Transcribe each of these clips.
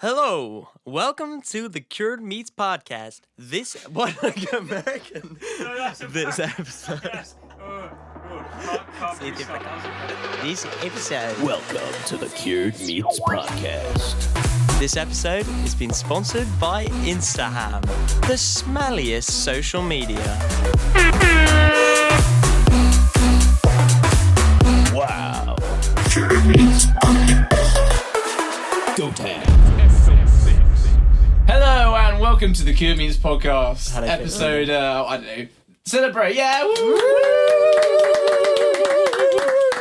Hello, welcome to the Cured Meats podcast. This American. This episode. This episode. Welcome to the Cured Meats podcast. This episode is being sponsored by Instaham, the smelliest social media. Wow. Cured Meats podcast. Go tag. Hello and welcome to the Cured Meats podcast. How do you Episode, I don't know. Celebrate, yeah! Woo!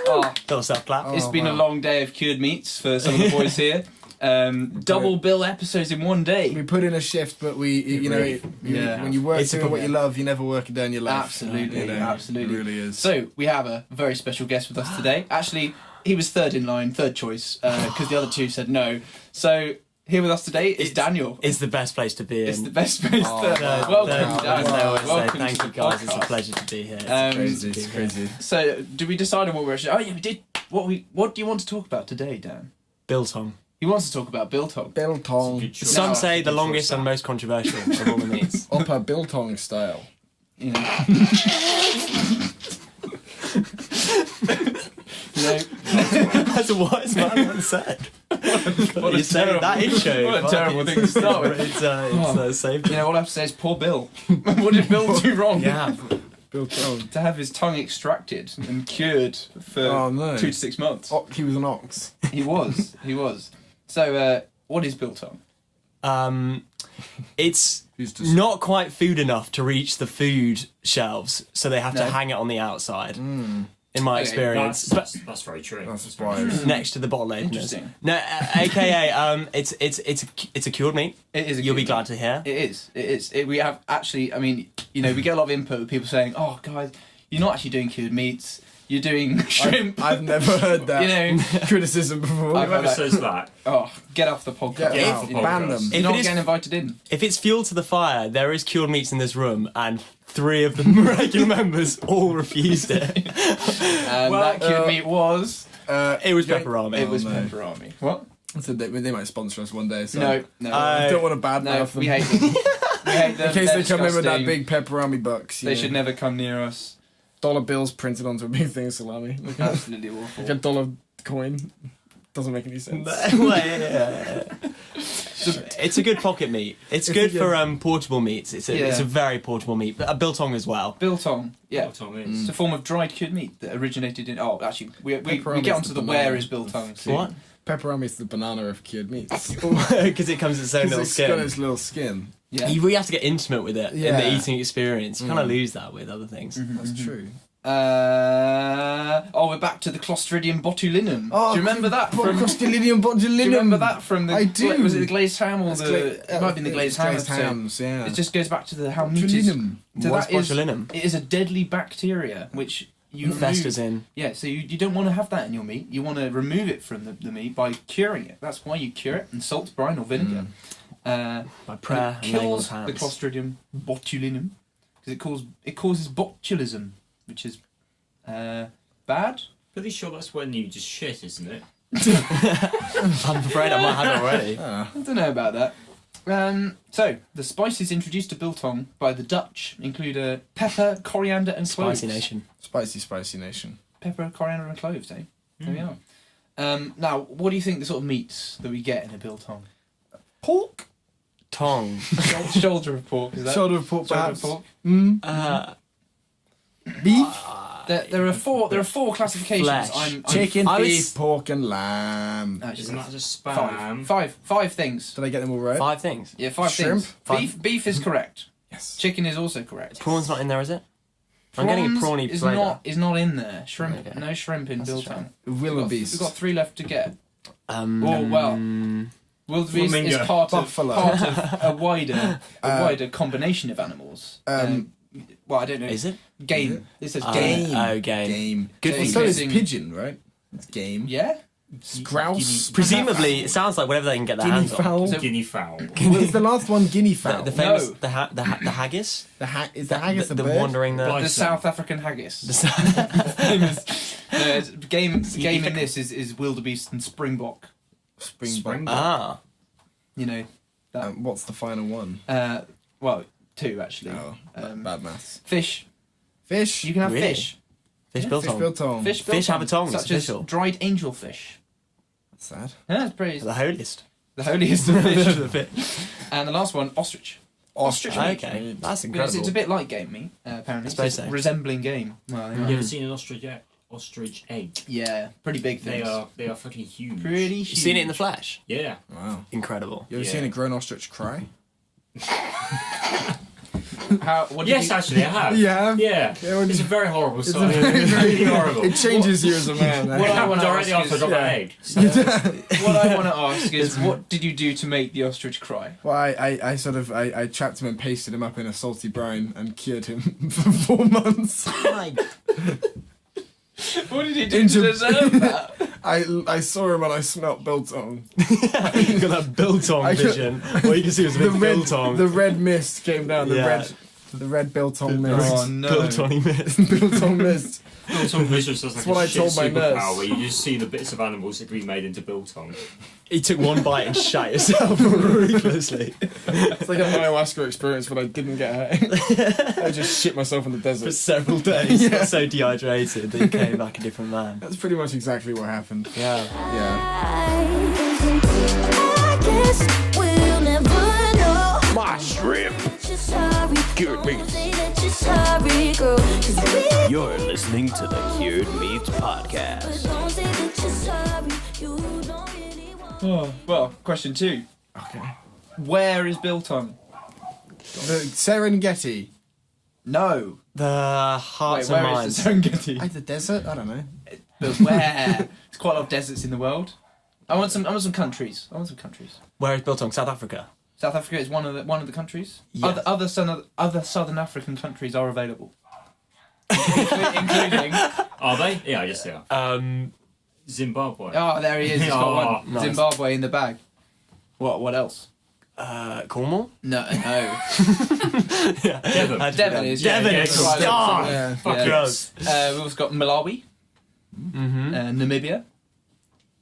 Oh, Little self clap. it's been a long day of Cured Meats for some of the boys here. Double bill episodes in one day. We put in a shift, but when you work It's a doing what you problem. love, you never work a day in your life. Absolutely, You know, absolutely. It really is. So, we have a very special guest with us today. Actually, he was third in line, third choice, because the other two said no. So, here with us today is Daniel. It's the best place to be in. It's the best place to... No, Welcome, there's no way to say Welcome thank to you the guys. It's a podcast. pleasure to be here. It's crazy. So, did we decide on what we're actually... Oh, yeah, we did. What do you want to talk about today, Dan? Biltong. He wants to talk about Biltong. Biltong. Some No, say the good longest choice, and most controversial of all the meats. Upper Biltong style. You know. That's a wise man once said. What a You say terrible- that intro. what a terrible thing to start with. It's saved. You know, all I have to say is poor Bill. What did Bill do wrong? Yeah. Biltong. To have his tongue extracted and cured for Oh, no. 2 to 6 months. He was an ox. He was. So, what is Biltong? It's He's just- not quite food enough to reach the food shelves, so they have to No. hang it on the outside. In my Okay, experience, That's very true. That's wise. next to the bottle openers. Interesting. No, AKA, it's a cured meat. It is a You'll be cured glad to hear. It is. We have actually, I mean, you know, we get a lot of input with people saying, oh, guys, you're not actually doing cured meats, you're doing shrimp. I've never heard that You know, criticism before. I've Whoever that. says that, oh, get off the podcast. Get off the ban podcast. them. You're If not it is- getting invited in. If it's fuel to the fire, there is cured meats in this room, and 3 of the regular members all refused it. And that cured meat was... It was pepperoni. It was no. pepperoni. What? I said they might sponsor us one day. So No. I don't want to badmouth No, them. we hate them. We hate them. In case They're they come in with that disgusting. big pepperoni bucks. They should never come near us. Dollar bills printed onto a big thing of salami. Look at Absolutely awful. like a dollar coin. Doesn't make any sense. It's a good pocket meat. It's good for portable meats. It's a very portable meat, but a biltong as well. Biltong. Yeah. Biltong It's is. a form of dried cured meat that originated in... Oh, actually, we Pepperoni get is onto the the banana. where is biltong. What? Pepperoni is the banana of cured meats. Because it comes in its own little It's got skin. its little skin. Yeah. You really have to get intimate with it in Yeah. the eating experience. You kind of lose that with other things. That's true. We're back to the Clostridium botulinum. Do you remember that from... Clostridium botulinum. Do you remember that from the... I do. Was it the glazed ham or it might have been the glazed ham. Glazed episode. hams, yeah. It just goes back to how meat is... Botulinum. So What's that is- botulinum? It is a deadly bacteria which you Festers remove. in. Yeah, so you don't want to have that in your meat. You want to remove it from the meat by curing it. That's why you cure it in salt, brine, or vinegar. By prayer It and laying on kills hands. the Clostridium botulinum because it causes botulism, which is bad. Pretty sure that's when you just shit, isn't it? I'm afraid I might have it already. I don't know about that. So, the spices introduced to biltong by the Dutch include pepper, coriander, and cloves. Spicy nation. Spicy nation. Pepper, coriander, and cloves, eh? There we are. Now, what do you think the sort of meats that we get in a biltong? Pork. Tong. Shoulder of pork, is that? Shoulder of pork, Shoulder perhaps. of pork. Beef. There are four classifications. Flesh. I'm Chicken, I was- beef, pork, and lamb. Actually, Isn't that just five. spam? Five things. Did I get them all right? 5 things. Yeah, 5 Shrimp? things. Beef is correct. Yes. Chicken is also correct. Prawn's not in there, is it? I'm getting a Prawns prawny is flavour. not in there. Shrimp, Okay. no shrimp in That's a biltong. Wildebeest. We've got 3 left to get. Um, Wildebeest is Flamingo. part Buffalo. of a wider combination of animals. Well, I don't know. Is it? Game. It says Game. game. Oh, game. Game. Good So for So you. is Using- pigeon, right? It's game. Yeah. Grouse. Presumably, it sounds like whatever they can get their Guinea hands on. fowl. So- Guinea fowl. What's the last one? Guinea fowl. The famous, No. the haggis? Is the haggis a the bird? wandering the... The South African haggis. the Game in this is wildebeest and springbok. Springbok. ah. you know, that. What's the final one? Well, 2 actually. Oh, bad maths. Fish. Fish. You can have Really? fish. Fish Fish biltong. biltong. Fish Fish have a biltong, tongue, it's such as official. dried angelfish. That's sad. Yeah, that's pretty. The holiest. The holiest of fish. The fish. And the last one, ostrich. Ostrich meat. Okay, that's Because incredible. it's a bit like game meat, apparently. I suppose It's so. resembling game. Well, Have you ever seen an ostrich egg? yeah, pretty big They things. are fucking huge. Pretty huge. You seen it in the flesh? Yeah. Wow. Incredible. You ever Yeah. seen a grown ostrich cry? What did Yes, you... actually, I have. Yeah. Yeah. Yeah, when It's a you- very horrible It's sight. It's really horrible. It changes you as a man. What I want to Directly ask after I is, got my egg. what I want to ask is, what did you do to make the ostrich cry? Well, I sort of I trapped him and pasted him up in a salty brine and cured him for 4 months. What did you do In to Jap- deserve that? I saw him and I smelt biltong. You got that biltong I could- vision. All you can see was a The bit red biltong. the red mist came down. Yeah. The red biltong mist. Oh no! Biltongy mist. Biltong mist. Biltong visuals sounds like That's what a I shit told my superpower nurse. where you just see the bits of animals that can be made into biltong. He took one bite and shot himself ruthlessly. It's like an ayahuasca experience, but I didn't get hurt. I just shit myself in the For desert. several days. Got so dehydrated that he came back a different man. That's pretty much exactly what happened. Yeah. Yeah. I guess we'll never know. My shrimp. Cured meats. You're You're listening to the Cured Meats Podcast. Oh, well, question 2. Okay. Where is Biltong? The Serengeti. No. The hearts Wait, and where minds. is the Serengeti? The desert? I don't know. But where? There's quite a lot of deserts in the world. I want some countries. Where is Biltong? South Africa. South Africa is one of the countries. Yes. Other Southern African countries are available, including. Are they? Yeah, I guess they are. Zimbabwe. Oh, there he is. He's got Oh, one. nice. Zimbabwe in the bag. What else? Cornwall? No. Devon. Devon is. Yeah, Devon yeah, is. right, Oh, Yeah. fuck Yeah. gross. We've also got Malawi, Mm-hmm. Namibia,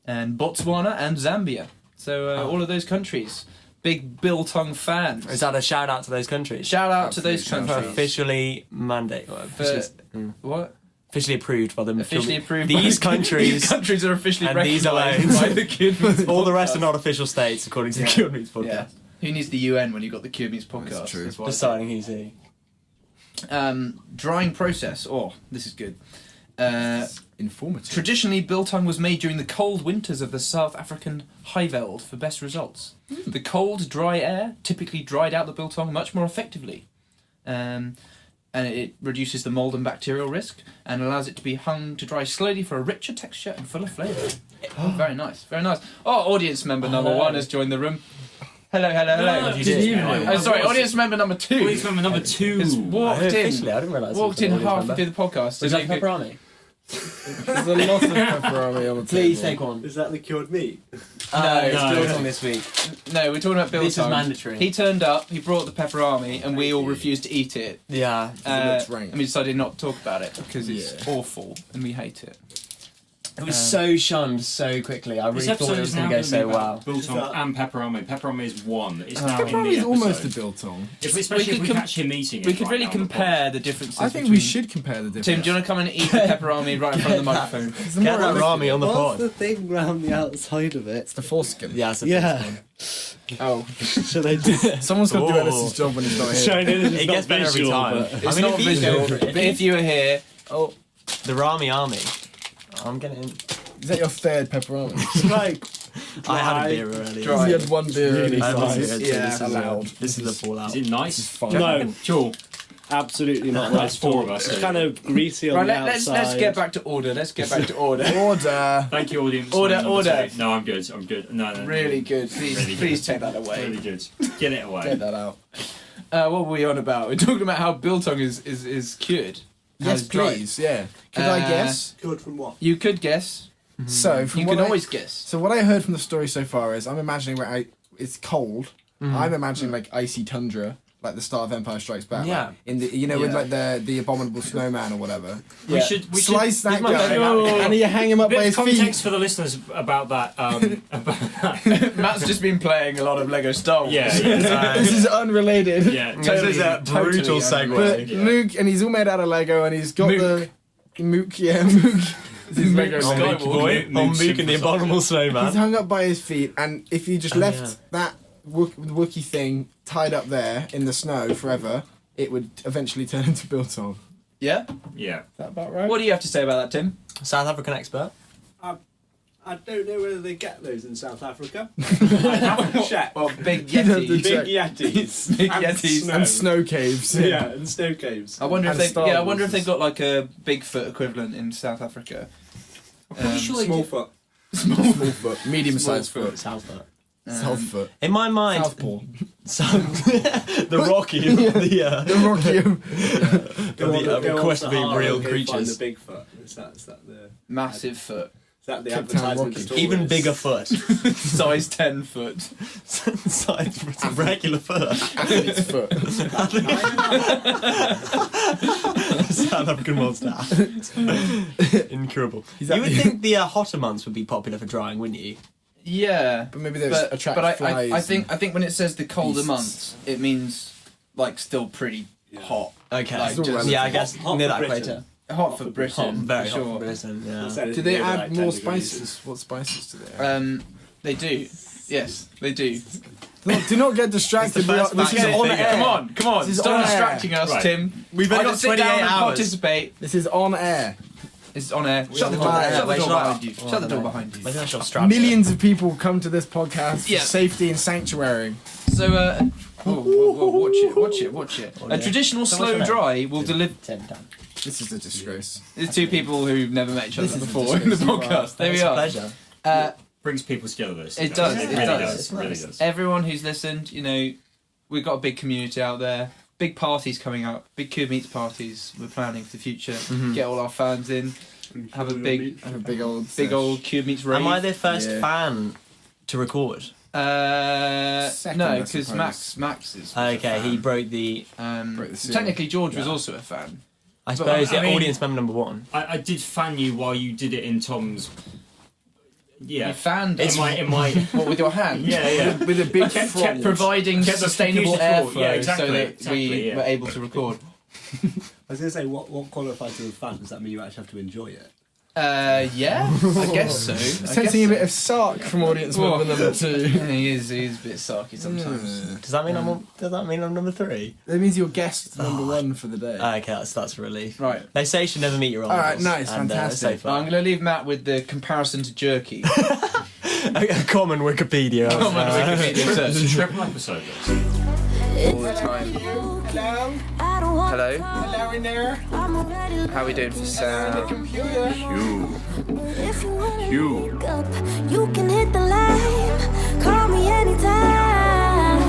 and Botswana and Zambia. So all of those countries, big Biltong fans. Is that a shout out to those countries? Shout out to those Absolute shout For countries. officially mandate. Well, officially, What? officially approved by them. Officially approved. These by countries. These countries are officially and these recognised alone. by the Cured Meats All the rest are podcast. not official states, according to the Yeah. Cured Meats podcast. Yeah. Who needs the UN when you've got the Cured Meats podcast? That's true. why I Deciding who's who. Drying process. Oh, this is good. Informative. Traditionally, biltong was made during the cold winters of the South African Highveld for best results. The cold, dry air typically dried out the biltong much more effectively. And it reduces the mould and bacterial risk and allows it to be hung to dry slowly for a richer texture and fuller flavour. Oh, very nice, very nice. Oh, audience member number 1 has joined the room. Hello. No, you did. Oh, sorry, audience member number 2 Audience member number 2. has walked in. Officially, I didn't realise. Walked in halfway through the podcast. Was to that make it- pepperoni? There's a lot of pepperoni on the Please table. take one. Is that the cured meat? No, it's no. Biltong this week. No, we're talking about biltong. This is mandatory. He turned up, he brought the pepperami, and we all refused to eat it. Yeah. looks rank. And we decided not to talk about it because it's Yeah. awful and we hate it. It was so shunned so quickly. I This really thought episode it was is going now to go going to be so about well. Biltong and pepperoni. Pepperoni is 1. It's now in Pepperoni the is almost a episode. biltong. Especially We if we could catch him eating it. We could right really now on the compare the differences. I think between... we should compare the difference. Tim, do you want to come and eat the pepperami right in front of the microphone? It's Get that Rami on the What's the pod. thing round the outside of it? It's the foreskin. Yeah, it's a Yeah. Oh, So they do. Someone's got to do Oh. Ellis's job when he's not here. Shine in and it's It not gets better every visual, time. but- it's not if you visual. go for it, But if you were here, Oh, the Rami army. I'm getting. is that your third pepperoni? It's like I had a beer earlier. Dry. You had one beer. Really and I had one nice. beer too. Yeah, This is allowed. This is the fallout. Is it nice? It's fine. No, Cool. absolutely not That's nice. 4 of us. It's so- kind of greasy on right, the let's outside. get back to order. Let's get back to order. Order. Thank you, audience. Order, member order. 2. No, I'm good. I'm good. No. Really good. Please, Really good. please take that away. Really good. Get it away. Get that out. What were we on about? We're talking about how biltong is cured. How Yes, it's dried. please. Yeah. Could I guess? Cured from what? You could guess. So, from You what can I- always guess. So what I heard from the story so far is I'm imagining where it's cold. I'm imagining like icy tundra, like the start of Empire Strikes Back. Yeah. Like, in the with like the abominable snowman or whatever. We should Slice that my guy favourite- and you hang him up bit by of his feet. context for the listeners about that. Matt's just been playing a lot of Lego Star Wars. Yeah, This is unrelated. yeah. This is a Totally brutal unrelated. But segue. Luke, and he's all made out of Lego, and he's got Mook. the Mook. Yeah, Mook. This is Lego On name. Mookie Boy, on Mook and the Abominable He's Snowman. hung up by his feet, and if you just left that Wookiee thing tied up there in the snow forever, it would eventually turn into Biltong. Yeah? Yeah. Is that about right? What do you have to say about that, Tim? South African expert. I don't know whether they get those in South Africa. I haven't checked. Well, big You'd have to Yeti. check. Big Yetis. Big and Yetis. snow. And snow caves. Yeah, and snow caves. I wonder if And they. Star Yeah, I wonder if Wars. they've got like a Bigfoot equivalent in South Africa. Pretty sure they Small do. foot. Small foot. Medium-sized Small foot. Southfoot. South foot. In my mind, Southpaw. the Rocky of the The Rocky of... quest to be Sahara real and go creatures. Find the Bigfoot. Is that the Massive foot. is that the Cape Town advertisement? Rocky. to Even tourists? bigger foot. Size 10 foot. Size for a regular foot. Athlete's foot. South African monster. Incurable. that You would the- think the hotter months would be popular for drying, wouldn't you? Yeah. But maybe there's But, attract but I flies. think when it says the colder beasts. months, it means like still pretty hot. Okay. Like, It's all just Yeah, I guess hot near for that Britain. equator. hot for Britain. Hot, very for hot sure. for Britain, yeah. Said it's Do they near add like more 10 degrees. spices? What spices do they add? They do. Yes, they do. Do not get distracted. It's the first This is fact on check. air. Come on. This is Stop on air. distracting us, Right. Tim. We've only Either got sit 28 down and hours. participate. This is on air. It's on air. Shut the are door. on air. Shut the Wait, door shut up. behind you. Shut the door behind you. Maybe I shall strap Millions of people come to this podcast for Yeah. safety and sanctuary. So, watch it. A traditional So what's slow your name? dry will deliver. This is a disgrace. There's two people who've never met each other This is a before in the disgrace. podcast. There we It's a are. pleasure. Brings people together. This. It does, It it really does. does. It's It really nice. does. Everyone who's listened, we've got a big community out there. Big parties coming up. Big Cube Meets parties. We're planning for the future. Get all our fans in. Have a big Have a big old Cube Meets rave. Am I the first Yeah. fan to record? Second, No, I because suppose. Max is. Okay, he broke the. Broke the seal. Technically, George was also a fan. I suppose I mean- audience member number one. I did fan you while you did it in Tom's. Yeah. You fanned In us. my. What, with your hand? Yeah. With a big kept front. Providing Kept the sustainable computer airflow full. Yeah, exactly, so that exactly, we yeah. were able to record. I was going to say, what qualifies as a fan? Does that mean you actually have to enjoy it? Yeah, I guess so. Sensing a bit of sark from audience member number 2. He is a bit sarky sometimes. Does that mean I'm number three? That means you're guest number 1 for the day. Okay, that's a relief. Right. They say you should never meet your idols. Alright, nice, and, fantastic. so I'm far. going to leave Matt with the comparison to jerky. A common Wikipedia. Common Wikipedia search. Triple episode. This. All the time. Hello? I don't want Hello. Hello in there? I'm already How are we doing for sound? Computer? If you wanna wake up, you can hit the line. Call me anytime.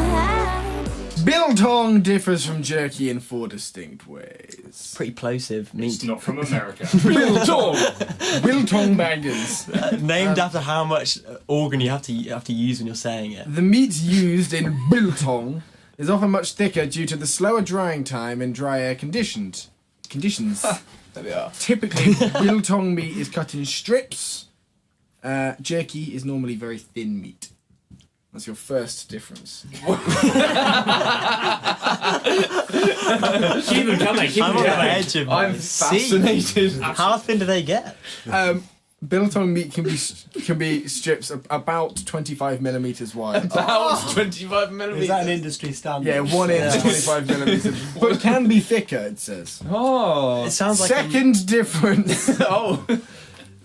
Biltong differs from jerky in 4 distinct ways. Pretty plosive It's meat. not from America. Biltong! Biltong bangers. Named after how much organ you have to use when you're saying it. The meat used in biltong is often much thicker due to the slower drying time in dry air conditions. There we are. Typically, biltong meat is cut in strips. Jerky is normally very thin meat. That's your first difference. Keep them coming. Keep I'm them on the coming. edge of I'm my seat. fascinated. How thin do they get? Biltong meat can be strips about 25 millimeters wide. About 25 millimeters. Is that an industry standard? Yeah, 1 inch, 25 millimeters, but can be thicker. It says. Oh. It sounds like Second difference. Oh.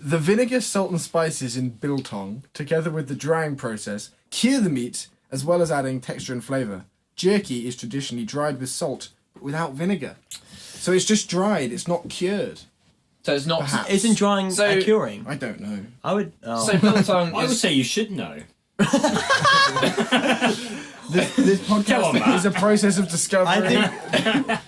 The vinegar, salt and spices in biltong, together with the drying process, cure the meat, as well as adding texture and flavour. Jerky is traditionally dried with salt, but without vinegar. So it's just dried, it's not cured. So it's not. Perhaps. Isn't drying So- curing? I don't know. I would. Oh. So biltong I would is. say you should know. This Come on, podcast Matt. is a process of discovery. I think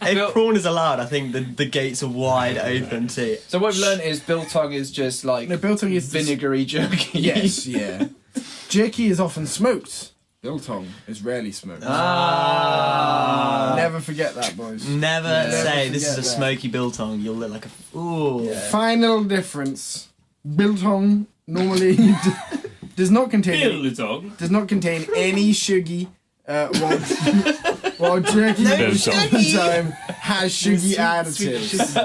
if prawn is allowed, I think the gates are wide open too. So what we've learned is biltong is just like No, biltong is vinegary jerky. Yes, yeah. Jerky is often smoked, Biltong is rarely smoked. Ah. Never forget that, boys. Never say this is a forget that. smoky biltong. You'll look like a fool. Final difference. Biltong normally does not contain Biltong. any sugary while jerky most of the time has sugary additives.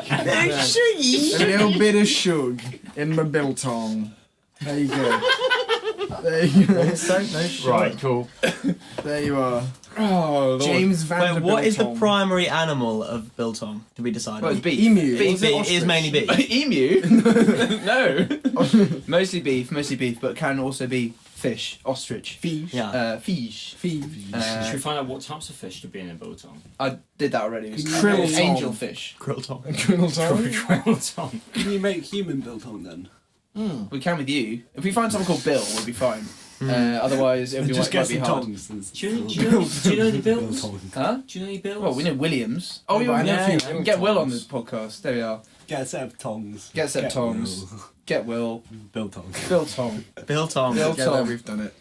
A little bit of sugar in my biltong. There you go. There you go. Right, cool. There you are. Oh, James Van der Wait, what is the Biltong. primary animal of biltong to be decided? Well, it's beef. Emu. Beef, Or it is mainly beef. Emu? No. Mostly beef, but can also be fish, ostrich. Fish. Yeah. Fish. Fish. Should we find out what types of fish to be in a biltong? I did that already. It was Krill tong. angelfish. Biltong. Biltong. Can you make human biltong then? We can with you. If we find someone called Bill, we'll be fine. Otherwise, it'll be Just might get be some hard. tongs. Do you know any bills? Huh? Do you know any bills? Well, we know Williams. Oh, Yeah, but I know a few we little can get Will on tongs. this podcast. There we are. Get a set of tongs. Get a set of tongs. Get Will. Biltong. Biltong. Biltong. Biltong. Together we've done it.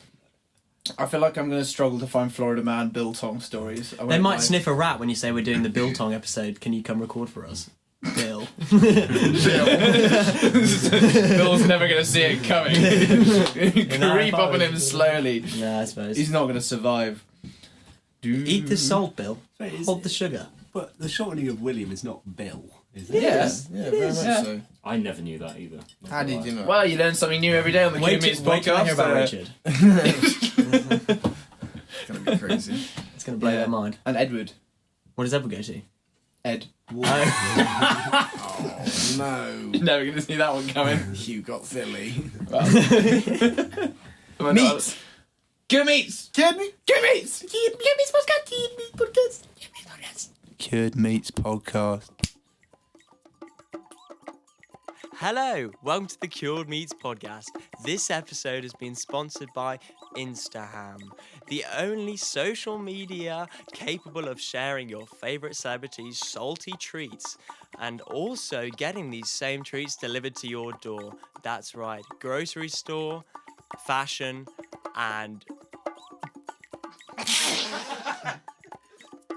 I feel like I'm going to struggle to find Florida man Biltong stories. I They won't might lie. sniff a rat when you say we're doing the biltong episode. Can you come record for us? Bill. Bill's never going to see it coming. Creep up on him slowly. Yeah, I suppose. He's not going to survive. Eat the salt, Bill. Wait, is Hold it- the sugar. But the shortening of William is not Bill, is it? Yeah. Yeah, very much Yeah. so. I never knew that either. How did you know? Well, you learn something new every day on the Wait Q-Meets till I hear about podcast. Richard. It's gonna be crazy. It's going to blow Yeah. their mind. And Edward. What does Edward go to? Ed. No. Never going to see that one coming. You got silly. Meats. Q-Meets. Kid me? Q-Meets. Cured Meats podcast. Hello, welcome to the Cured Meats podcast. This episode has been sponsored by Instaham, the only social media capable of sharing your favorite celebrities' salty treats and also getting these same treats delivered to your door. That's right, grocery store, fashion, and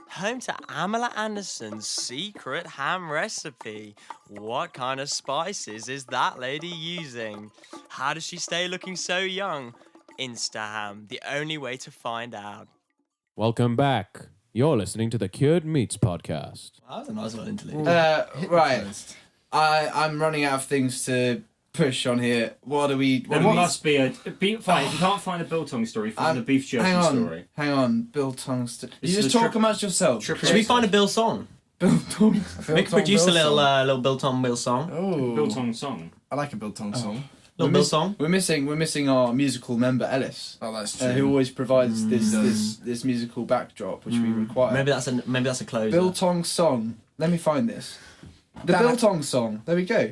home to Amala Anderson's secret ham recipe. What kind of spices is that lady using? How does she stay looking so young? Instaham, the only way to find out. Welcome back. You're listening to the Cured Meats podcast. That was a nice little interlude. Right. I'm running out of things to push on here. What do we... There what- must be a beef. Fine, if you can't find a biltong story, find a beef jerky story. Hang on. Biltong... You This just is a talk amongst yourself. Should we find a Bill song? Biltong? We could produce a little Biltong Bill song. Oh, Biltong song. I like a Biltong song. Little Bill song. We're missing our musical member Ellis, Oh, that's true. who always provides this musical backdrop which we require. Maybe that's a closer. Biltong song. Let me find this. The Biltong song. There we go.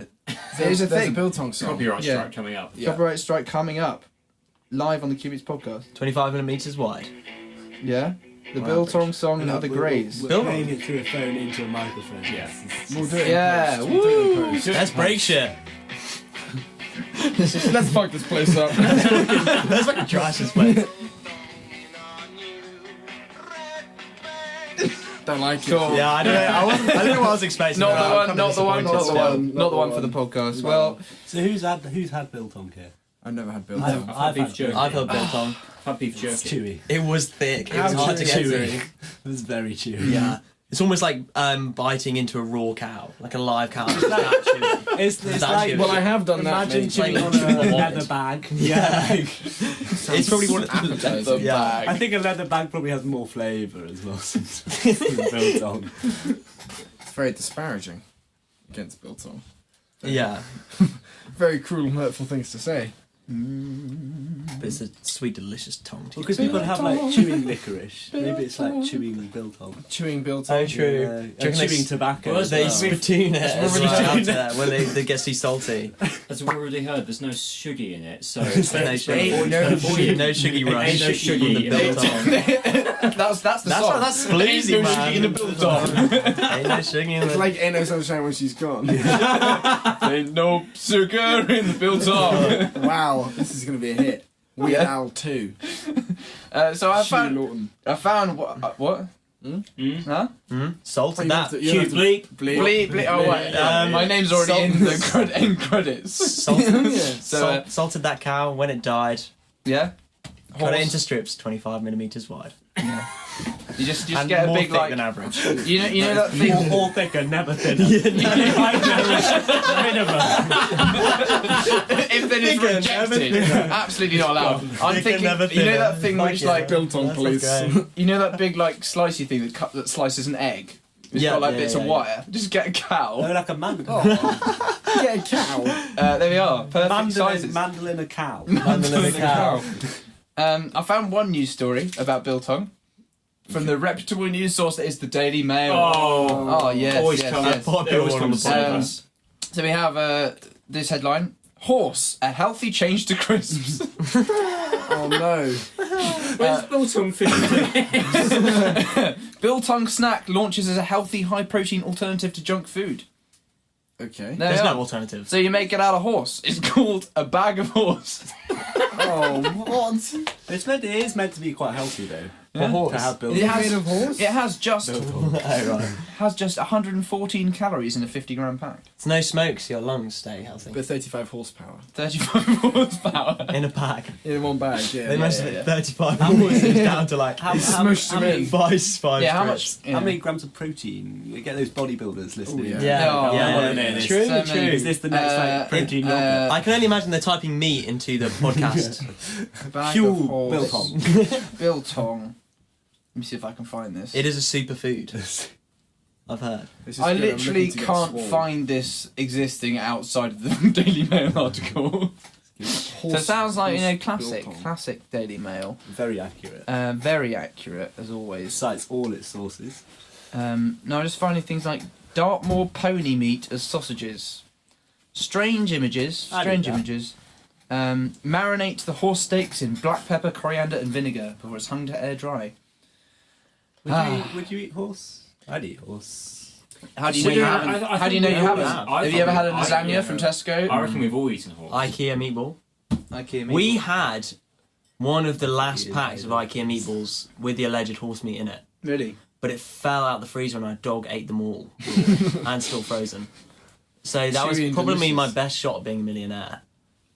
Here's the There's thing. a Biltong song. Copyright Yeah. strike coming up. Yeah. Copyright strike coming up. Live on the Q-Meets podcast. 25 millimeters wide. Yeah. The Biltong song of the Greys. We're Bill? playing it through a phone into a microphone. Yeah. We'll do it. Yeah. In post. We'll do it in Woo! post. Let's break shit. Let's fuck this place up. Let's fucking trash this place. Don't like it. Cool. Yeah, I don't know. I don't know what I was expecting. Not but I'm the one. kinda Not the one. Not the disappointed still. one. Not the one for the podcast. Well, So who's had biltong here? I've never had Biltong. I've had beef jerky. I've heard Biltong. I've had beef It's jerky. chewy. It was thick. It How was hard to get chewy. through. It was very chewy. Yeah. It's almost like biting into a raw cow, like a live cow. It's that chewy. It's That like chewy. Well, I have done that. imagine mate. chewing like on chewing a on leather it. bag. Yeah. It's probably one of Appetizing. Yeah. I think a leather bag probably has more flavour as well than biltong. It's very disparaging against Biltong. Yeah. Very cruel and hurtful things to say. But it's a sweet, delicious tongue. Well, because people have like chewing licorice. Maybe it's like chewing biltong. Chewing Biltong. Oh, true. Yeah, Do you reckon they chewing s- tobacco. Well, as they well. spittoon it as really well doing after that. Well, they get too salty. As we've already heard, there's no sugar in it, so No sugar. No sugary rush. Ain't no sugar from the in it. biltong. that's the That's song. that's spleasy, No man. sugar in the biltong. Ain't no sugar in It's the like Ain't No Sunshine when she's gone. Ain't no sugar in the biltong. Wow, this is going to be a hit. Weird Al 2. So I Hugh found Lawton. what? Huh? Salted You that. have to- you Cue have to- bleep. Bleep. Oh wait, my name's already in the end credits. Salted that cow when it died. Yeah. Cut it Horse. into strips, 25mm wide. You just And get a more big thick like than average. you know that thing. All thicker, never thinner. If then it's rejected, absolutely not allowed. I'm thinking, you know that thing which like Biltong, please. you know that big like slicey thing that slices an egg. It's got like bits of wire. Just get a cow. Oh, like a mandolin. Get a cow. There we are. Perfect sizes. Mandolin a cow. Mandolin a cow. I found one news story about Biltong from the reputable news source that is the Daily Mail. Oh yes, Always yes, come. yes. They always come to podcast. So we have this headline: Horse, a healthy change to crisps. Oh no. Where's Biltong fitting? Biltong snack launches as a healthy, high-protein alternative to junk food. Okay. There There's we no are. alternative. So you make it out of horse. It's called a bag of horse. Oh, what? It is meant to be quite healthy though. Yeah. To have built. It has, Made of horse? it has just Oh, right. has just 114 calories in a 50-gram pack. It's no smoke, so your lungs stay healthy. But 35 horsepower. 35 horsepower. In a pack. In one bag, yeah. They must yeah, have yeah. 35 horses down to like Smushed them in. five Yeah, how much? strips. Yeah. How many grams of protein? You get those bodybuilders listening. yeah. Yeah, Oh, yeah, yeah. True, So true. many. Is this the next like protein yogurt? I can only imagine they're typing meat into the podcast. A bag Pure of horse. Biltong. Biltong. Let me see if I can find this. It is a superfood. I've heard. This is I good, I'm literally looking to get can't swole. find this existing outside of the Daily Mail article. So it sounds like, classic Biltong. Daily Mail. Very accurate. Very accurate, as always. Cites all its sources. No, I'm just finding things like Dartmoor pony meat as sausages. Strange images. I did that. Marinate the horse steaks in black pepper, coriander, and vinegar before it's hung to air dry. Would you eat horse? I'd eat horse. How do you know you haven't? How do you know you haven't? Have you ever had a lasagna from Tesco? I reckon we've all eaten horse. IKEA meatball. IKEA We had one of the last packs of IKEA meatballs with the alleged horse meat in it, Really? but it fell out the freezer and our dog ate them all, and still frozen. So that was Chewy and probably delicious. my best shot at being a millionaire,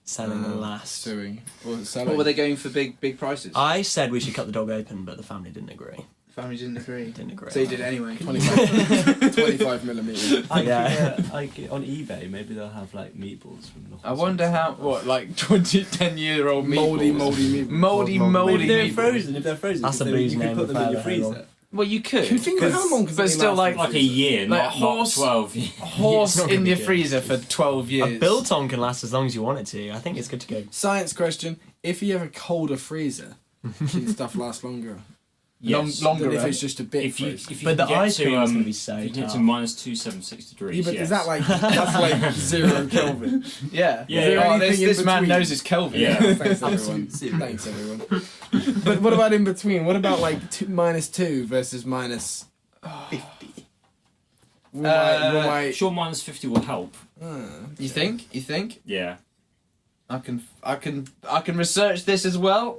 selling the last. Suing. Or selling. What were they going for big prices? I said we should cut the dog open, but the family didn't agree. Family didn't agree. Didn't agree. So you did it anyway. 25 millimetre. IKEA, on eBay, maybe they'll have like meatballs from the horse. I wonder how, like 10-year-old Moldy meatballs. meatballs. Moldy If they're meatballs. frozen, That's you the booze could name put if them I in your ever heard one. freezer. Well, you could. Can you think of how long can but they still, last? Like a year, Like not 12 years. Horse It's not in gonna your be good. freezer for 12 years. A biltong can last as long as you want it to. I think it's good to go. Science question. If you have a colder freezer, can stuff last longer? Yes. Longer, Than if right? it's just a bit If you, frozen? if you But can the get ice to, cream is gonna be so if you get tough. to minus 276 degrees. Yeah, but yes. is that like, that's like 0 Kelvin? Yeah. Yeah, yeah. Oh, Anything in this man between? knows his Kelvin. Yeah. Thanks everyone. Thanks everyone. But what about in between? What about like -2 versus minus 50? We might, Sure, minus 50 will help. You think? Yeah. I can research this as well.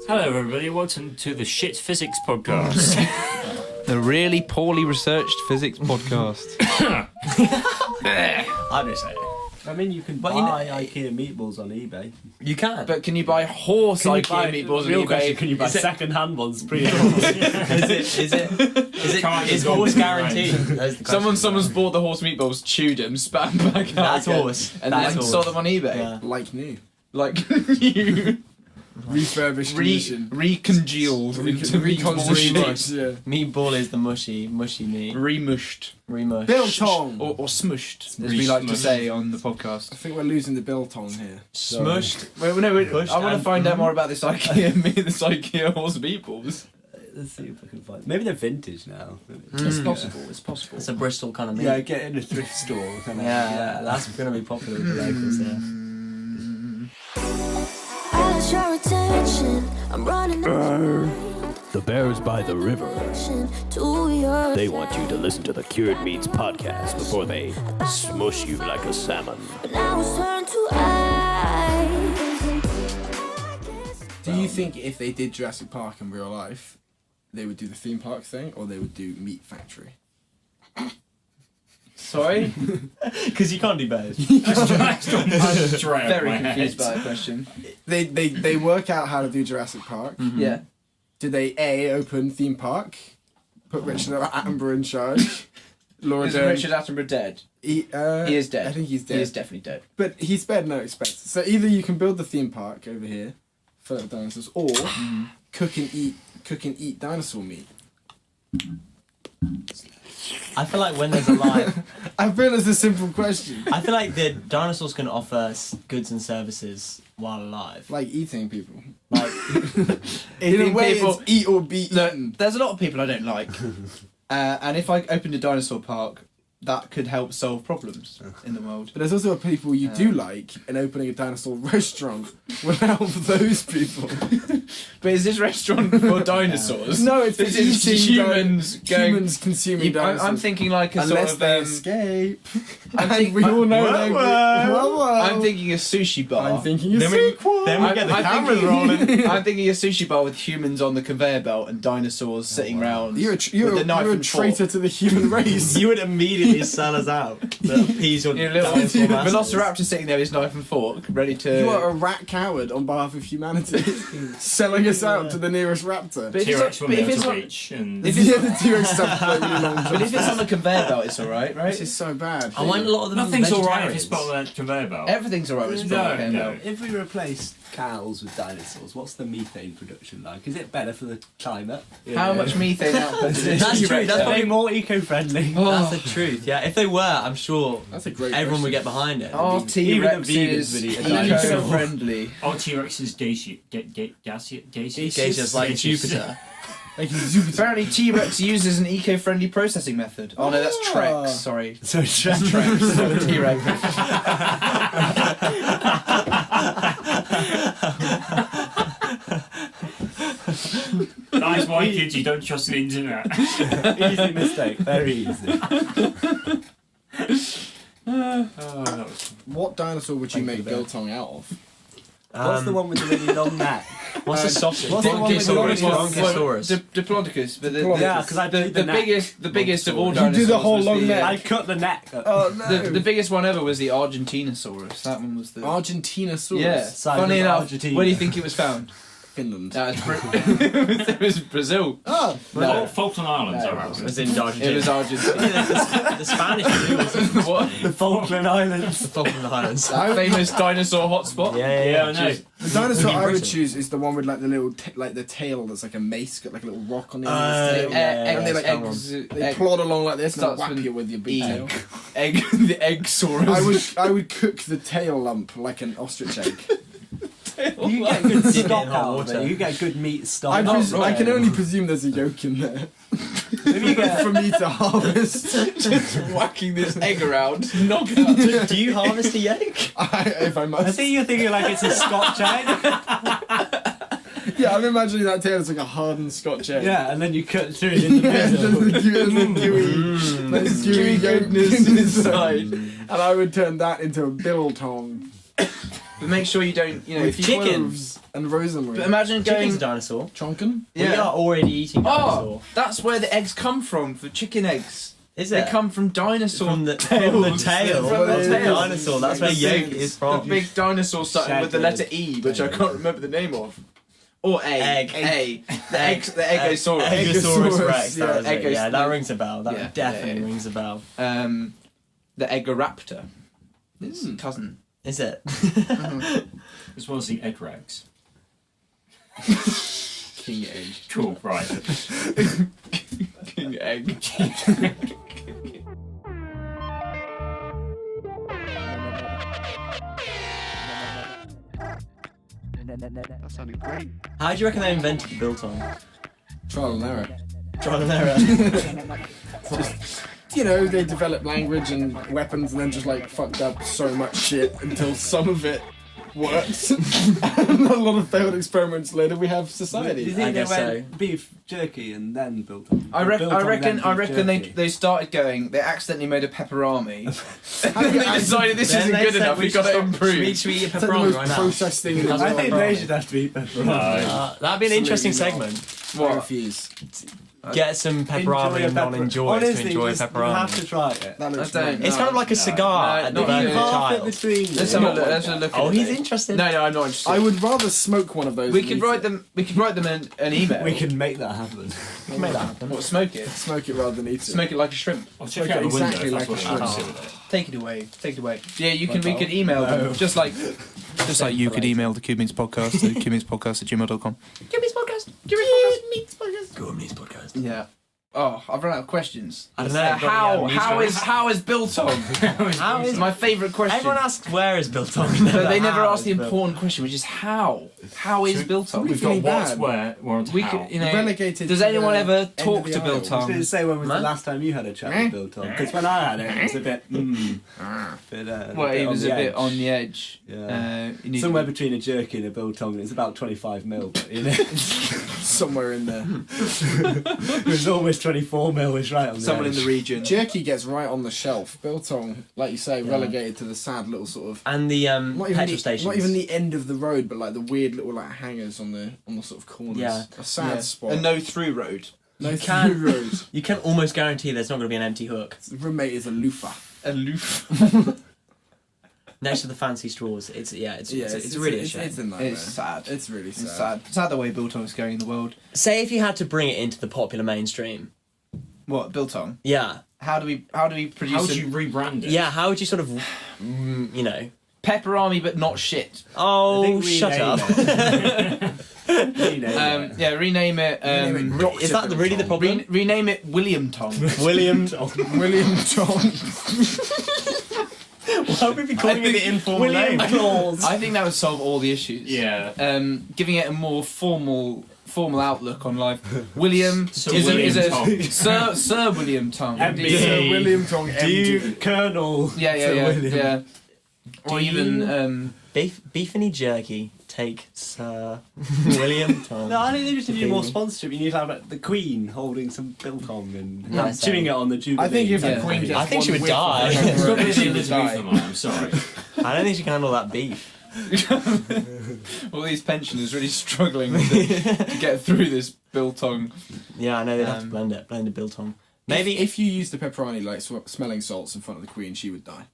Hello, everybody. Welcome to the Shit Physics Podcast. The really poorly researched physics podcast. I'm just saying. I mean, you can But buy you know- IKEA meatballs on eBay. You can. But can you buy horse IKEA meatballs on real eBay? question, can you buy Is it- second-hand ones? Is is horse guaranteed? That's the question. Someone's bought the horse meatballs, chewed them, spat them back out That's again, horse. and That's then horse. sold them on eBay. Yeah. like new. Like you Refurbished condition. recongealed into Reconstituted. meatballs. Yeah. Meatball is the mushy meat. Remushed. Remush. Biltong. Or smushed, as we like to say on the I podcast. think we're losing the biltong here. Smushed. Wait, Pushed I want to and- find out more about this IKEA horse meatballs. Let's see if I can find. Maybe they're vintage now. It's possible. It's possible. It's a Bristol kind of meat. Yeah, get in a thrift store. Kind of, Yeah, that's going to be popular with the locals here. I lost your attention. I'm running The bears by the river. to your They want you to listen to the Cured Meats podcast before they smush you like a salmon. But now it's turned to ice. Do you think if they did Jurassic Park in real life, they would do the theme park thing, or they would do Meat Factory? Sorry? Because you can't do both. Very confused by the question. They work out how to do Jurassic Park. Yeah. Do they A, open theme park, put Richard Attenborough in charge? Laura Is Dern. Richard Attenborough dead? He is dead. I think he's dead. He is definitely dead. But he spared no expense. So either you can build the theme park over here, fill it with dinosaurs, or cook and eat dinosaur meat. I feel like when there's a live, I feel it's a simple question. I feel like the dinosaurs can offer goods and services while alive. Like eating people. Like, In a way, people- it's eat or be Look, eaten. there's a lot of people I don't like. And if I opened a dinosaur park, that could help solve problems in the world. But there's also people you do like, and opening a dinosaur restaurant will help those people. But is this restaurant for dinosaurs? No, it's This is eating humans going. humans consuming I'm dinosaurs. thinking like a Unless sort they of. escape. I'm, And we all know they will. I'm thinking a sushi bar. I'm thinking a Then we- sequel. then we get the cameras thinking, rolling. I'm thinking a sushi bar with humans on the conveyor belt and dinosaurs sitting round. You're with the knife a and fork. traitor to the human race. you would immediately sell us out. The peas or You're a little dinosaur masses. Velociraptor sitting there with his knife and fork, ready to. You are a rat coward on behalf of humanity, selling us out to the nearest raptor. But if T-Rex it's, will but be if able it's to on, reach and if Yeah, it's, the T-Rex stuff really long but if it's on the conveyor belt, it's alright, right? This is so bad. I want a lot of them. nothing's alright if vegetarians. it's put on a conveyor belt. Everything's alright with No, a conveyor no. belt. If we replace cows with dinosaurs, what's the methane production like? Is it better for the climate? How much methane output does this That's true. T-Rex That's have? probably more eco-friendly. That's the truth. Yeah, if they were, I'm sure That's a great everyone would question. get behind it. Our Even the T-Rex vegans is would eat a dinosaur. eco-friendly. Oh, T-Rex is gaseous. Gaseous like Gaseous. Jupiter. Like Jupiter. Apparently T-Rex uses an eco-friendly processing method. Oh no, that's Trex, sorry. So Trex, not T-Rex. That is why, kids, you don't trust the internet. easy mistake, very easy. Oh, that was... What dinosaur would you Thank make you, Ben. Biltong out of? What's the one with the really long neck? What's the softest? what's the one with the Bronchosaurus. Diplodocus, but Yeah, because I the did the neck. biggest of all You dinosaurs. do the whole was long neck. I cut the neck. Oh no! The biggest one ever was the Argentinosaurus. That one was the. Argentinosaurus. Yeah. Size Funny of enough, Argentina. where do you think it was found? Finland. That was it was Brazil. Oh, No. Falkland Islands, No, I it reckon. wasn't. Was in Argentina. It was Argentina. the Spanish knew it was What? The Falkland Islands. the Falkland Islands. That famous dinosaur hotspot. Yeah, I know. Jeez. the dinosaur In I would Britain. choose is the one with like the little, like the tail that's like a mace, got like a little rock on the end of Oh, its tail. yeah, and they like they plod along like this and starts whack with you with your big tail. the eggsaurus. I would cook the tail lump like an ostrich egg. You get good Dip it in stock hot out of water. it. You get good meat stock. I right. can only presume there's a yolk in there for me to harvest. Just whacking this egg around, knock it out. Do you harvest the egg? If I I must. think you're thinking like it's a Scotch egg. Yeah, I'm imagining that tail is like a hardened Scotch egg. Yeah, and then you cut through it in the Yeah, middle. there's the gooey, there's gooey yolkness inside, and I would turn that into a biltong But make sure you don't, you know, with if you chickens. cloves and rosemary. But imagine Chicken's going. a dinosaur. Chonkin? We are already eating dinosaur. Oh, that's where the eggs come from for chicken eggs. Is They it? come from dinosaur from the tails. tail. From the of tail. dinosaur. That's where yolk is The from. big dinosaur starting with the letter E, which I can't remember the name of. Or A. Egg. A. The Eggosaurus. Eggosaurus Rex. yeah, That was it. Eggos- Yeah, that rings a bell. That Yeah, definitely yeah. rings a bell. The Eggoraptor. It's cousin. Is it? As well as the egg rags. King egg. Cool, right. King Egg. That sounded great. How do you reckon they invented the biltong? Trial and error. Trial and error. You know, they developed language and weapons and then just like fucked up so much shit until some of it works. And a lot of failed experiments later, we have Do you society. think I they guess went beef jerky and then Biltong? I Biltong, reckon then beef jerky? they started going. They accidentally made a pepperami. How do And you they decided this isn't good enough. We've got to improve. Should we eat It's like the pepperoni most right now? processed thing in the I world. think they should have to eat pepperoni. That'd be an interesting Absolutely not. segment. I refuse. Get some pepperoni and non-enjoyers Honestly, to enjoy you have pepperoni. to try it. That looks I don't- great. It's kind of like a cigar at the not birth of really. a Half it child. between you. Let's have a look. Let's have a look. Oh, at he's it. interested. No, I'm not interested. I would rather smoke one of those. We than could eat write it. them. We could write them an email. We can make that happen. We can make that happen. What, smoke it. Smoke it rather than eat it. Smoke it like a shrimp. I'll check Okay, out the window. exactly If that's like what a you shrimp. do with it. Take it away. Take it away. Yeah, you can. We could email them just like you could email the Cube Meets Podcast to cubemeetspodcast@gmail.com. Cube Meets Podcast. Go Meets Podcast. Yeah. Oh, I've run out of questions. I don't know. How is Biltong? How is my favourite question? Everyone asks where is Biltong. But they never How ask the is Biltong? important question, which is how. How is Biltong? We've got Really what's bad. where, we're on to We how. could, you know. Relegated Does to anyone the ever end talk of the to aisle. I was Biltong? going to say, when was Man? the last time you had a chat with Biltong? Because when I had it was a bit, Well, he was a bit on the edge. Yeah. You need Somewhere to- between a jerky and a Biltong, and it's about 25 mil, but you know, Somewhere in there. it was almost 24 mil, was right on the someone in edge. the region. Jerky gets right on the shelf. Biltong, like you say, relegated to the sad little sort of. And the Not even, petrol stations. not even the end of the road, but like the weird little like hangers on the sort of corners. Yeah. A sad Yeah. spot. A no through road. no can- through road. You can almost guarantee there's not going to be an empty hook The roommate is a loofah. Aloof. next to the fancy straws. It's really a shame. It's a nightmare. It's sad. It's really sad. It's sad. Sad the way Biltong's going in the world. Say if you had to bring it into the popular mainstream. What Biltong? Yeah. How do we produce? How would you rebrand it? Yeah. How would you sort of, pepperami, but not shit. Oh, think shut rename up. Yeah, rename it. Rename it Dr. Is that really the Biltong. problem? Rename it William Tong. William. William Tong. Why would we be calling it the informal William name? Claus. I think that would solve all the issues. Yeah. Giving it a more formal outlook on life. William Sir is William a Tong. Sir William Tong. MD. Sir William Tong, MD. Colonel. Yeah, Sir William. yeah. Or Do even Beefany jerky. Take Sir William Tom. No, I think they just need Thing. more sponsorship. You need to have like, the Queen holding some Biltong and Yeah, chewing it on the Jubilee. I think if Yeah. the Queen gets I think one she would whiff die. of It's her Got to be she the would Elizabeth die. line, I'm sorry. I don't think she can handle that beef. all these pensioners really struggling to get through this Biltong. Yeah, I know they'd have to blend the biltong. Maybe if you used the pepperoni like smelling salts in front of the Queen, she would die.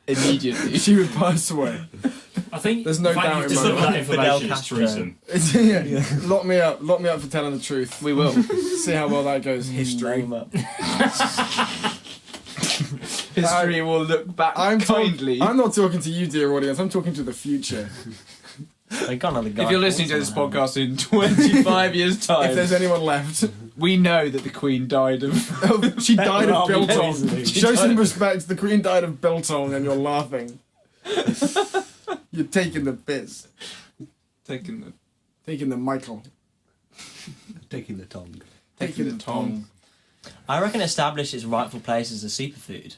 Immediately. She would pass away. I think There's no the fact doubt you've in my delivered that mind. Fidel information is Castro. truthsome. Lock me up for telling the truth. We will. See how well that goes. History. History will look back kindly. I'm not talking to you, dear audience. I'm talking to the future. I got another guy. If you're listening to this podcast in 25 years' time, If there's anyone left, we know that the Queen died of. she died of Pepperoni biltong. poisoning. Show some respect. The Queen died of biltong, and you're laughing. You're taking the piss. Taking Taking the Michael. taking the tongue. Taking the Tom. I reckon establish its rightful place as a superfood,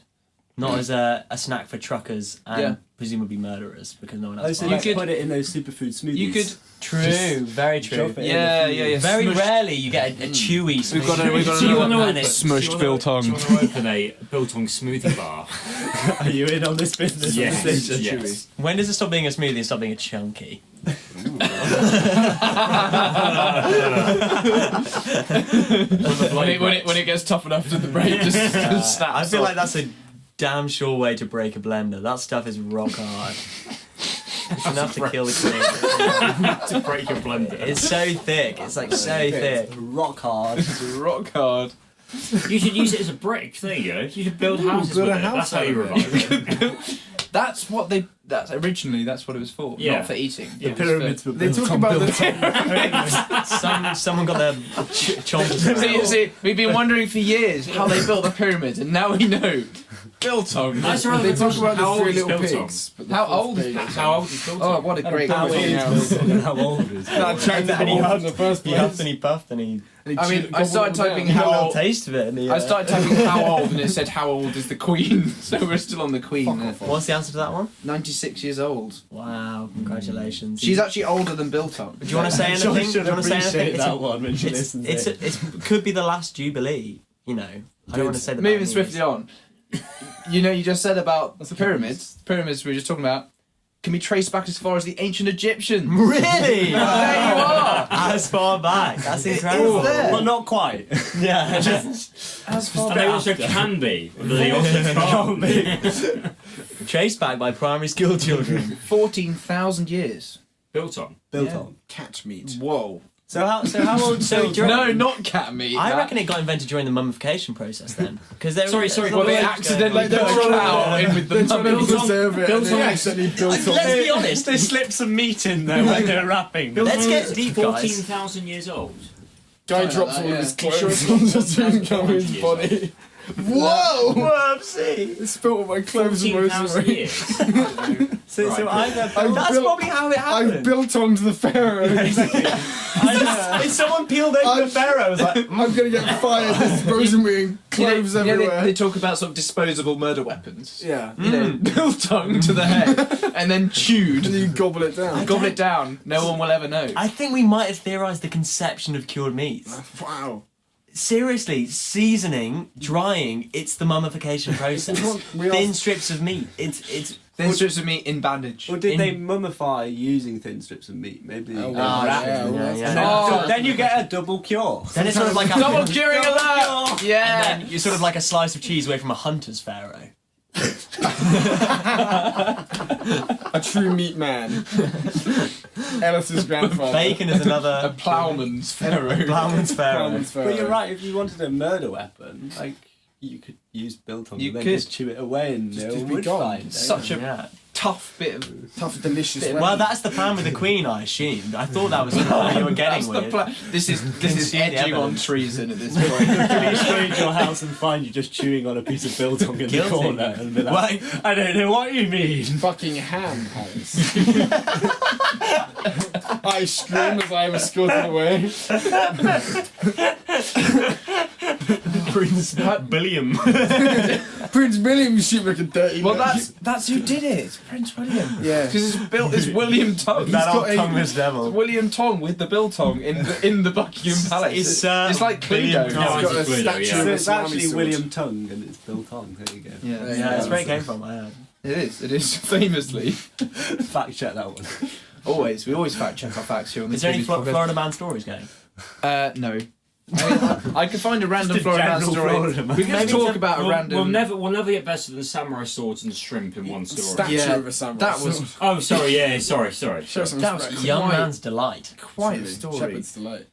not as a snack for truckers and presumably murderers, because no one Oh, else. so buys you it. could put it in those superfood smoothies. You could. True, very true. Drop it in Yeah, the food. yeah. Very Smushed- rarely you get a chewy. We've got smoothie. to Do you want to and open it's do you smushed wanna- Biltong. Do you want to open a Biltong smoothie bar? Are you in on this business? Yes, On this stage? yes. When does it stop being a smoothie and stop being a chunky? when it gets tough enough to the brain, just snaps. I feel like that's a damn sure way to break a blender. That stuff is rock hard. It's enough to kill the queen. To break a blender. It's so thick. It's like so thick. Rock hard. It's rock hard. You should use it as a brick. There you go. You should build houses build with a it. house That's how out you of it. revive it. That's what they. That's originally. That's what it was for. Yeah. Not for eating. Yeah. It was Pyramids for- were They built talk on about Biltong. Someone got their chompers. See, we've been wondering for years how they built the pyramids, and now we know. Biltong. That's right. They talk about How the old 3 is little Biltong? pigs. but the How fourth old is pig- Biltong? How old is Biltong? Oh, what a great How old question. is Biltong and how old is That attracted And he them all huffed- in the first He huffed place. and he puffed and he I mean, I started typing had a how little old. taste of it. And he, I started typing how old, and it said how old is the Queen. So we're still on the Queen. Fuck there. off. What's the answer to that one? 96 years old. Wow, congratulations. She's actually older than Biltong. Do you want to say anything? Do you want to say anything? that one when she It's, listens. it could be the last Jubilee, you know. I don't want to say the Moving bad news. swiftly on. You know, you just said about the pyramids. Pyramids we were just talking about can be traced back as far as the ancient Egyptians. Really? There you are. As far back. That's incredible. is there. Well, not quite. Yeah. As far And they back. also can be, but they also can't be. Traced back by primary school children. 14,000 years. Biltong. Biltong. Cat meat. Whoa. So how old? So during, No, not cat meat. I that- reckon it got invented during the mummification process then, because Sorry, Well, they accidentally They're put a trying- cow in with the They're trying to mummy. preserve it. And they Biltong- accidentally built on Let's be honest. They slipped some meat in there when they were wrapping. Let's get deep, guys. 14,000 years old. Guy Something drops like all that, of his yeah. You sure clothes it's and not just didn't 1,000 cover his years body. Whoa! Whoopsie. It spilled all my clothes and 14,000 rosemary. years. So Right. that's built- probably how it I happened. built onto the pharaohs. If someone peeled over the pharaoh, was like, I'm gonna get fired. There's rosemary and cloves everywhere. They talk about sort of disposable murder weapons. Yeah. You know, biltong to the head, and then chewed. And you gobble it down. Gobble it down. No one will ever know. I think we might have theorised the conception of cured meats. Wow. Seriously, seasoning, drying, it's the mummification process. We Thin asked- strips of meat. It's Then strips of meat in bandage. Or did In- they mummify using thin strips of meat? Maybe. Oh, they wow. wrapped Yeah, them. well, yeah, And yeah. Oh. then you get a double cure. then it's sort of like a Double curing alert! Yeah. And then you're sort of like a slice of cheese away from a hunter's pharaoh. A true meat man. Ellis's grandfather. Bacon is A another ploughman's pharaoh. ploughman's pharaoh. Plowman's pharaoh. But you're right. If you wanted a murder weapon, like you could use biltong You and then could. just chew it away and Just no one be would gone. find it. Such a Yeah. tough bit of. Tough, delicious. Well, weapon. that's the plan with the Queen, I assumed. I thought that was what you were getting That's the with. plan. This is Consume the edging on evidence. treason at this point. Police go into your house and find you just chewing on a piece of biltong in Guilty. the corner and be like, Well, I don't know what you mean. fucking ham, Paris. I scream as I am escorted away. Prince William. Prince William, you seem like a dirty Well, man. that's who did it. It's Prince William. Yeah. Because it's William Tong. That got old a- tongueless devil. William Tong with the biltong in the Buckingham Palace. It's, like William Cluedo. Tong. He's got a Cluedo, statue yeah. of So a it's salami actually sword. William Tongue and it's biltong. There you go. Yeah, Yeah, that's where it came from. I heard. It is famously. Fact check that one. We always fact check our facts here on the Is there any Cured Meats podcast. Florida man stories going? No. I could find a random Just a Florida man general story. Florida man. We can Maybe talk it's about a random. We'll never get better than samurai swords and shrimp in one story. Statue Yeah, of a samurai. that was Oh, sorry, yeah, sorry. Show some that was respect. Young Quite- man's delight. quite a Absolutely. story. Shepherd's delight.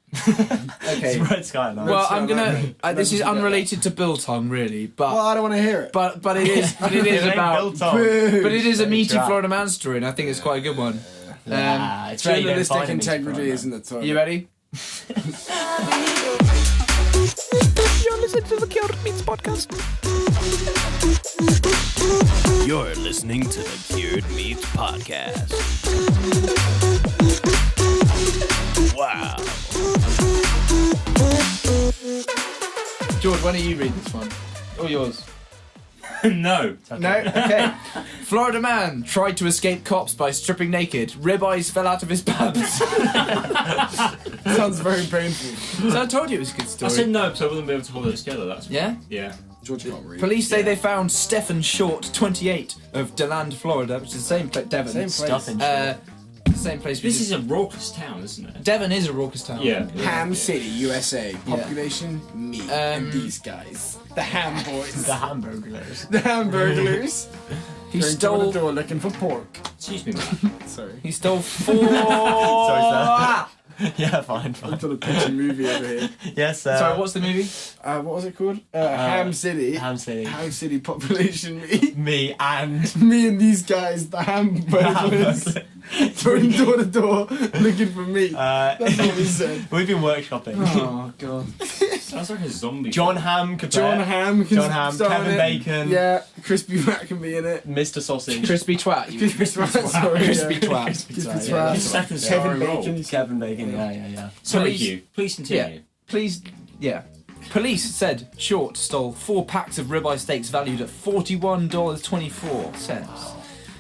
Okay. Red Skyline. Well, Sky I'm gonna. Line. This is Never forget unrelated to biltong, really, but Well, I don't want to hear it. but it is. But it is It ain't about. Biltong. Boo. But it is a Very meaty trap. Florida man story, and I think it's quite a good one. Nah, it's rare you don't find Journalistic him in integrity Florida. isn't the toilet. You ready? You're listening to the Cured Meats podcast. You're listening to the Cured Meats Podcast. Wow. George, why don't you read this one? Or yours? No. No? Okay. Florida man tried to escape cops by stripping naked. Ribeyes fell out of his pants. Sounds very painful. So I told you it was a good I story. said no because I wouldn't be able to hold it together. That's Yeah? Yeah. George can't read. Police say they found Stephen Short, 28, of DeLand, Florida, which is the same place, Devon. Same place. Stuffing. Same place. This is a raucous town, isn't it? Devon is a raucous town. Yeah. Ham City, USA. Population, me. And these guys. The ham boys. The hamburglers. The hamburglers. He Going door to stole. door looking for pork. Excuse me, man. Sorry. He stole 4. Sorry, sir. Yeah, fine, I'm fine. trying to pitch a movie over here. Yes, sir. Sorry, what's the movie? What was it called? Ham City. Ham City. Ham City population, me. Me and Me and these guys, the hamburglers. Going door to door looking for meat. That's what we said. we've been workshopping. Oh, God. Sounds like a zombie. John Hamm could John play it. Hamm. can John Hamm, star in Kevin it. Bacon. Yeah, Crispy Matt can be in it. Mr. Sausage. Crispy twat. You Crispy Twat, sorry. Crispy yeah. twat. Crispy Twat, Twat. His second Kevin starring role. Bacon. Kevin Bacon, yeah. Sorry, Police- Hugh. Please continue. Yeah. Please, yeah. Police said Short stole 4 packs of ribeye steaks valued at $41.24.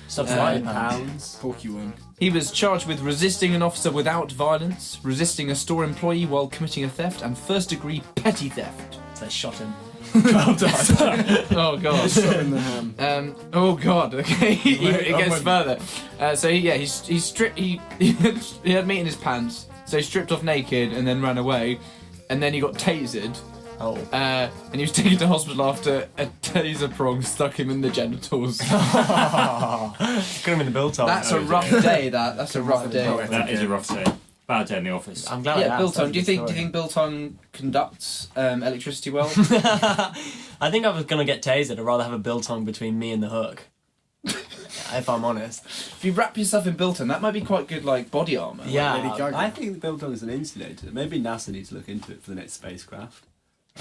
Stuff like pounds. Porky one. He was charged with resisting an officer without violence, resisting a store employee while committing a theft, and first-degree petty theft. So they shot him. Oh god. Shot in the ham. Oh god. Okay. It gets further. So he stripped. He had meat in his pants. So he stripped off naked and then ran away, and then he got tasered. Oh. And he was taken to hospital after a taser prong stuck him in the genitals. Could have been the Biltong. That's a rough day. That's a rough day. That is a rough day. Bad day in the office. I'm glad. Yeah, Biltong. Do you think Biltong conducts electricity well? I think I was gonna get tasered. I'd rather have a Biltong between me and the hook. If I'm honest. If you wrap yourself in Biltong, that might be quite good, like body armor. Yeah. Lady Gaga. I think the Biltong is an insulator. Maybe NASA needs to look into it for the next spacecraft.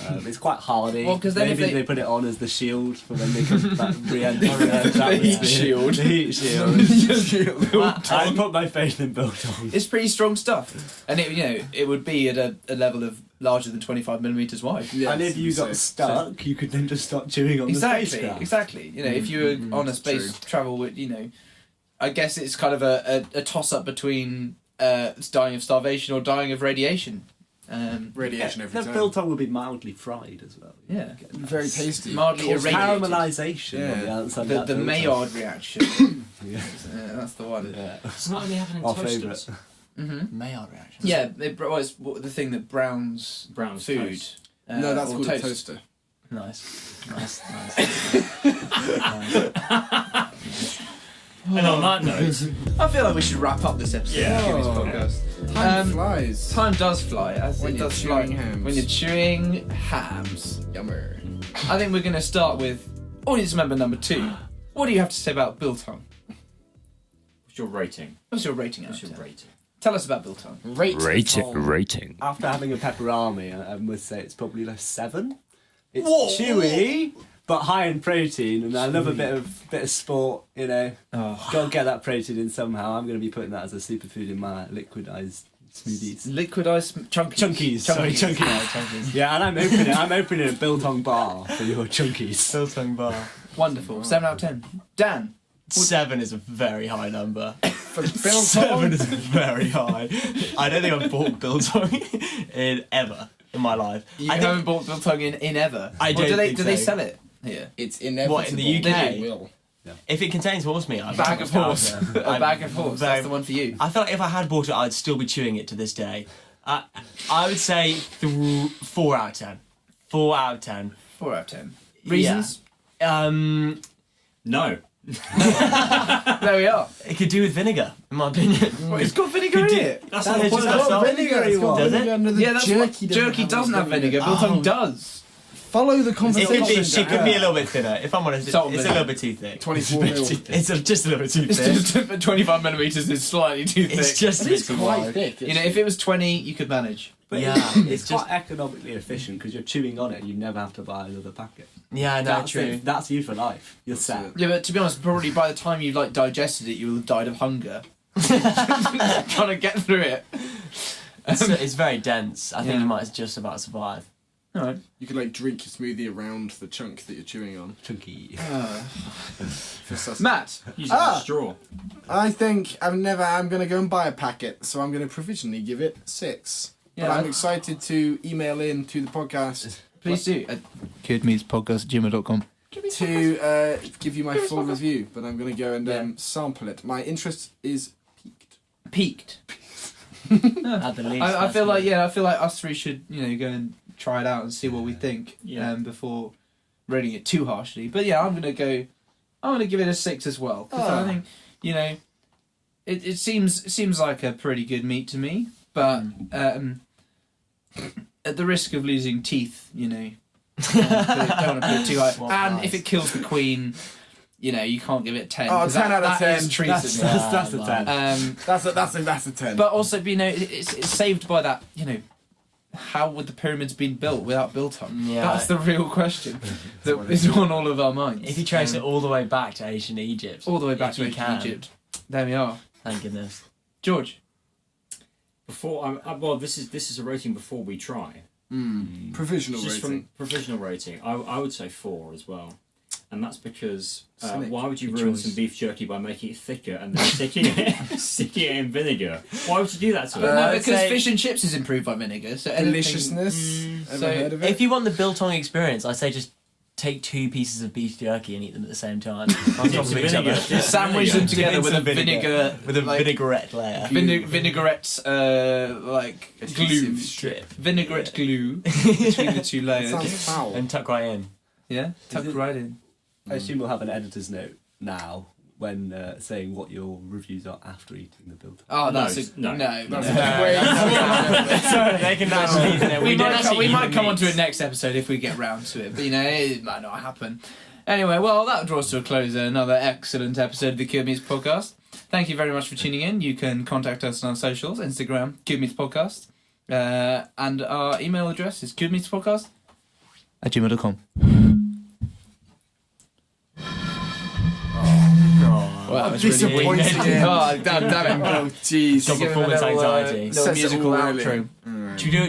It's quite hardy. Well, 'cause then if maybe they- they put it on as the shield for when they come back re-enter The heat shield. The heat shield. I put my faith in Biltong. It's pretty strong stuff, and it would be at a level of larger than 25mm wide. Yes, And if you got stuck, you could then just start chewing on the spacecraft. Exactly. If you were on a space travel with, I guess it's kind of a toss-up between dying of starvation or dying of radiation. Radiation every The time. Biltong would be mildly fried as well. Yeah. Very tasty. Mildly Cause irradiated. caramelisation on the Yeah. outside. of The that Biltong. Maillard reaction. Yeah. That's the one. Yeah. It's not only happening in Our toasters. favourite. Maillard reaction. Yeah, it's the thing that browns Brown's food. toast. No, that's or called toast. a toaster. Nice. And on that note, I feel like we should wrap up this episode Yeah. of this Oh. podcast. Time flies. Time does fly, as When it you're does fly chewing hams. when you're chewing hams. Yummer. I think we're going to start with audience member number 2. What do you have to say about Biltong? what's your rating? What's your rating out What's of your 10? rating? Tell us about Biltong. Rating. After having a pepperami, I must say it's probably like 7. It's Whoa. chewy, but high in protein, and I love a bit of sport. Oh. Gotta get that protein in somehow. I'm gonna be putting that as a superfood in my liquidized smoothies. Liquidized chunkies. Chunkies. Yeah, and I'm opening a Biltong bar for your chunkies. Biltong bar. Wonderful. 7 out of 10. Dan. 7 is a very high number. For Biltong. 7 is very high. I don't think I've bought Biltong ever in my life. You I haven't think, bought Biltong in ever. I Or don't do they think do they so. sell it here? It's inevitable. What, in the UK? They will. if it contains horse meat, I'd Bag of horse. A bag of horse. That's the one for you. I feel like if I had bought it, I'd still be chewing it to this day. I would say 4 out of 10. 4 out of 10. 4 out of 10. Reasons? No. There we are. It could do with vinegar, in my opinion. Well, it's got vinegar in it. That's That not is the just point. got Does Vinegar. It's got Does vinegar it? under the Yeah, that's jerky. what jerky doesn't have vinegar. Biltong does. Follow the It conversation. could be, she could be a little bit thinner. If I'm honest, it's Salt a and little vinegar. bit too thick. 24 mil. It's just a little bit too It's thick. just 25mm is slightly too thick. It's just a bit too quite wide. thick. if it was 20, you could manage. But Yeah, it's just- quite economically efficient because you're chewing on it and you never have to buy another packet. Yeah, no, That's true. it. That's you for life. You're set. it. Yeah, but to be honest, probably by the time you digested it, you will have died of hunger. Trying to get through it. It's very dense. I think Yeah. you might just about survive. Alright. You could drink your smoothie around the chunk that you're chewing on. Chunky. For sus- Matt. Using a straw. I think I'm gonna go and buy a packet, so I'm gonna provisionally give it 6. Yeah, but I'm I- excited to email in to the podcast Please do. Kidmeatspodcast@gmail.com. to give you my full review. But I'm gonna go and sample it. My interest is piqued. Peaked. At the least. I that's feel like good. I feel like us three should go and try it out and see what we think. Yeah. Before rating it too harshly. But yeah, I'm gonna give it a 6 as well because I think it seems like a pretty good meat to me. But at the risk of losing teeth, don't want to put it too high. What And price? if it kills the queen, you can't give it 10. Oh, 'cause 10 out of that 10. is treason. That's a 10. That's a 10. But also, it's saved by that, how would the pyramids been built without Biltong? Yeah. That's the real question that is on all of our minds. If you trace it all the way back to ancient Egypt. all the way back if to you ancient can. Egypt. There we are. Thank goodness. George. Well, this is a rating before we try. Provisional Just rating. from provisional rating, I would say 4 as well. And that's because Cynic. why would you Good ruin choice. some beef jerky by making it thicker and then sticking it in vinegar? Why would you do that to it? No, I'd because say- fish and chips is improved by vinegar. So anything- Deliciousness. Ever so heard of it? If you want the Biltong experience, I say just take 2 pieces of beef jerky and eat them at the same time. On top of each other. Vinegar. sandwich them together Dip in with a some vinegar with a like, vinaigrette layer. Vinaigrette like glue Adhesive strip. vinaigrette glue between the two That layers. sounds foul. And tuck right in. Yeah, tuck it- right in. I assume we'll have an editor's note now when saying what your reviews are after eating the Biltong. Oh, that's No, no. Sorry, they can actually. You know, We don't might actually eat come the onto meats. it next episode if we get round to it, but it might not happen. Anyway, well, that draws to a close another excellent episode of the Cured Meats Podcast. Thank you very much for tuning in. You can contact us on our socials, Instagram, Cured Meats Podcast, and our email address is curedmeatspodcast@gmail.com. Well, I'm disappointed. Oh, damn it. Oh, jeez. Got Give him a performance little, anxiety. little Says it musical all, really. outro.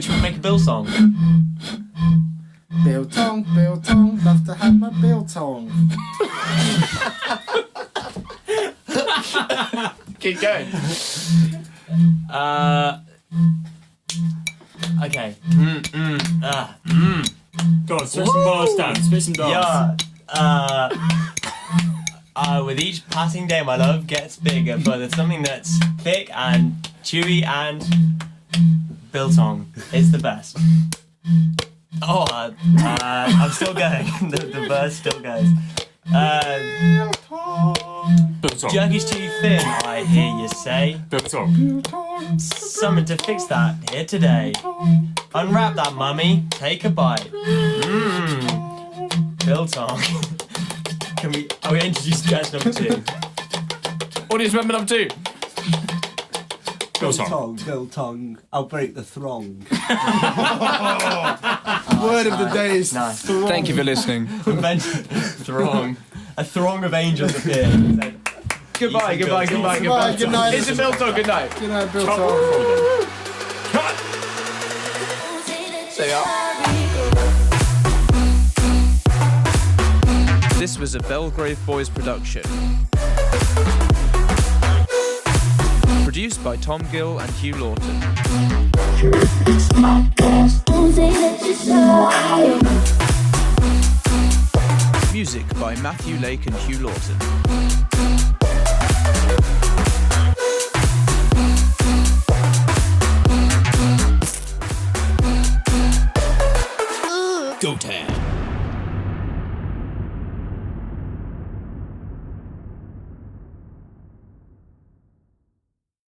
Should we make a Bill song? Biltong, Biltong, love to have my Biltong. Keep going. Okay. Go on, spit some bars down. Spit some bars. Yeah. With each passing day, my love gets bigger, but there's something that's thick and chewy and Biltong. It's the best. Oh, I'm still going. the verse still goes. Biltong. Jerky's too thin, I hear you say. Biltong. Something to fix that here today. Unwrap that, mummy. Take a bite. Biltong. Are we introducing judge number 2? Audience member number 2. Biltong. Biltong, I'll break the throng. Word of the day is Nice. Thank you for listening. Throng. A throng of angels appear. Goodbye. Good night. It's a Biltong. Good night. Good night, Biltong. There you are. This was a Belgrave Boys production. Produced by Tom Gill and Hugh Lawton. Music by Matthew Lake and Hugh Lawton.